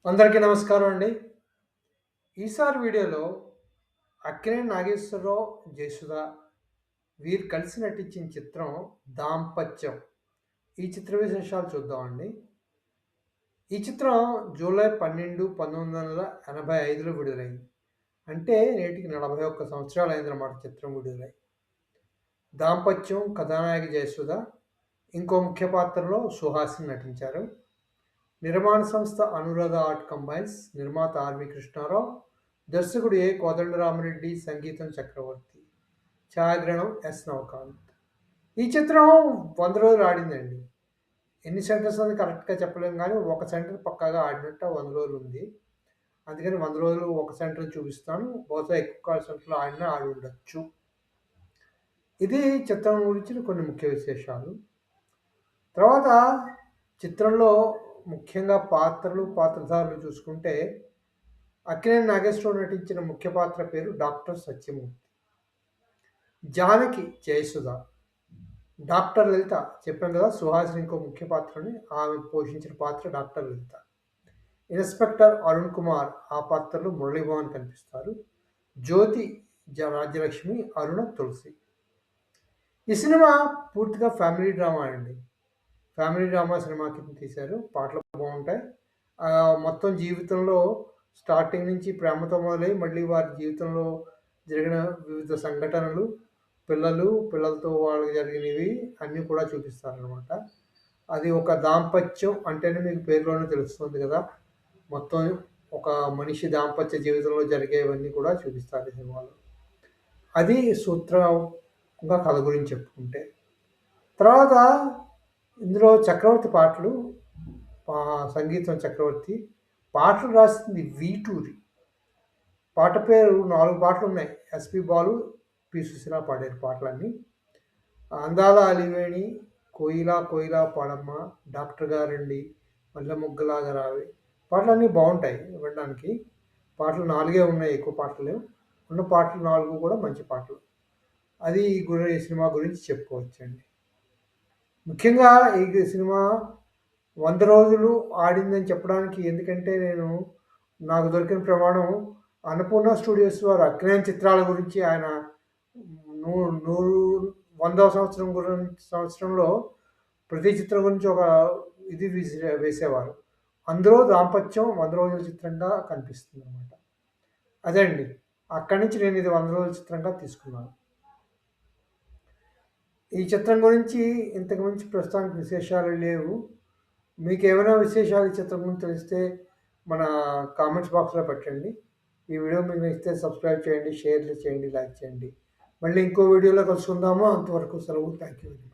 అందరికీ నమస్కారం అండి. ఈసారి వీడియోలో అక్కినేని నాగేశ్వరరావు, జయసుధ వీరు కలిసి నటించిన చిత్రం 'దాంపత్యం'. ఈ చిత్ర విశేషాలు చూద్దామండి. ఈ చిత్రం జూలై 12, 1985లో విడుదలైంది. అంటే నేటికి 41 సంవత్సరాలయిందనమాట చిత్రం విడుదలై. 'దాంపత్యం' కథానాయకి జయసుధ, ఇంకో ముఖ్య పాత్రలో సుహాసిని నటించారు. నిర్మాణ సంస్థ అనురాధ ఆర్ట్ కంబైన్స్, నిర్మాత ఆర్వి కృష్ణారావు, దర్శకుడు ఏ కోదండరామిరెడ్డి, సంగీతం చక్రవర్తి, ఛాయాగ్రహణం ఎస్ నవకాంత్. ఈ చిత్రం 100 రోజులు ఆడిందండి. ఎన్ని సెంటర్స్ అని కరెక్ట్గా చెప్పలేము, కానీ ఒక సెంటర్ పక్కాగా ఆడినట్టు 100 రోజులు ఉంది. అందుకని 100 రోజులు ఒక సెంటర్ చూపిస్తాను. బహుశా ఎక్కువ సెంటర్లో ఆడి ఉండొచ్చు. ఇది చిత్రం గురించిన కొన్ని ముఖ్య విశేషాలు. తర్వాత చిత్రంలో ముఖ్యంగా పాత్రధారులు చూసుకుంటే అక్కినేని నాగేశ్వరరావు నటించిన ముఖ్య పాత్ర పేరు డాక్టర్ సత్యమూర్తి. జానకి జయసుధ. డాక్టర్ లలిత చెప్పాను కదా, సుహాసిని ఇంకో ముఖ్య పాత్రని, ఆమె పోషించిన పాత్ర డాక్టర్ లలిత. ఇన్స్పెక్టర్ అరుణ్ కుమార్, ఆ పాత్రలో మురళీభవన్ కనిపిస్తారు. జ్యోతి రాజ్యలక్ష్మి, అరుణ తులసి. ఈ సినిమా పూర్తిగా ఫ్యామిలీ డ్రామా అండి. ఫ్యామిలీ డ్రామా సినిమా కింద తీశారు. పాటలు బాగుంటాయి. మొత్తం జీవితంలో స్టార్టింగ్ నుంచి ప్రేమతో మొదలై మళ్ళీ వారి జీవితంలో జరిగిన వివిధ సంఘటనలు, పిల్లలతో వాళ్ళకి జరిగినవి అన్నీ కూడా చూపిస్తారనమాట. అది ఒక దాంపత్యం అంటేనే మీకు పేరులోనే తెలుస్తుంది కదా. మొత్తం ఒక మనిషి దాంపత్య జీవితంలో జరిగేవన్నీ కూడా చూపిస్తారు ఈ సినిమాలో. అది సూత్రంగా కథ గురించి చెప్పుకుంటే. తర్వాత ఇందులో చక్రవర్తి పాటలు, సంగీతం చక్రవర్తి, పాటలు రాసింది వీటూరి. పాట పేరు 4 పాటలు ఉన్నాయి. ఎస్పి బాలు, పి సుశీల పాడారు పాటలన్నీ. అందాల అలివేణి, కోయిలా కోయిలా పాడమ్మ, డాక్టర్ గారండి, మల్లె ముగ్గలాగా రావే, పాటలన్నీ బాగుంటాయి వినడానికి. పాటలు 4 ఉన్నాయి, ఎక్కువ పాటలు లేవు. ఉన్న పాటలు 4 కూడా మంచి పాటలు. అది ఈ సినిమా గురించి చెప్పుకోవచ్చండి. ముఖ్యంగా ఈ సినిమా 100 రోజులు ఆడిందని చెప్పడానికి ఎందుకంటే నాకు దొరికిన ప్రమాణం అన్నపూర్ణ స్టూడియోస్ వారు అక్కినేని చిత్రాల గురించి ఆయన 100వ సంవత్సరంలో ప్రతి చిత్రం గురించి ఒక ఇది వేసేవారు. అందులో దాంపత్యం 100 రోజుల చిత్రంగా కనిపిస్తుంది అనమాట. అదే అండి, అక్కడి నుంచి నేను ఇది 100 రోజుల చిత్రంగా తీసుకున్నాను. ఈ చిత్రం గురించి ఇంతకు మించి ప్రస్తుతానికి విశేషాలు లేవు. మీకు ఏమైనా విశేషాలు ఈ చిత్రం గురించి తెలిస్తే మన కామెంట్స్ బాక్స్లో పెట్టండి. ఈ వీడియో మీకు నచ్చితే సబ్స్క్రైబ్ చేయండి, షేర్ చేయండి, లైక్ చేయండి. మళ్ళీ ఇంకో వీడియోలో కలుసుకుందాము. అంతవరకు సెలవు. Thank you very much.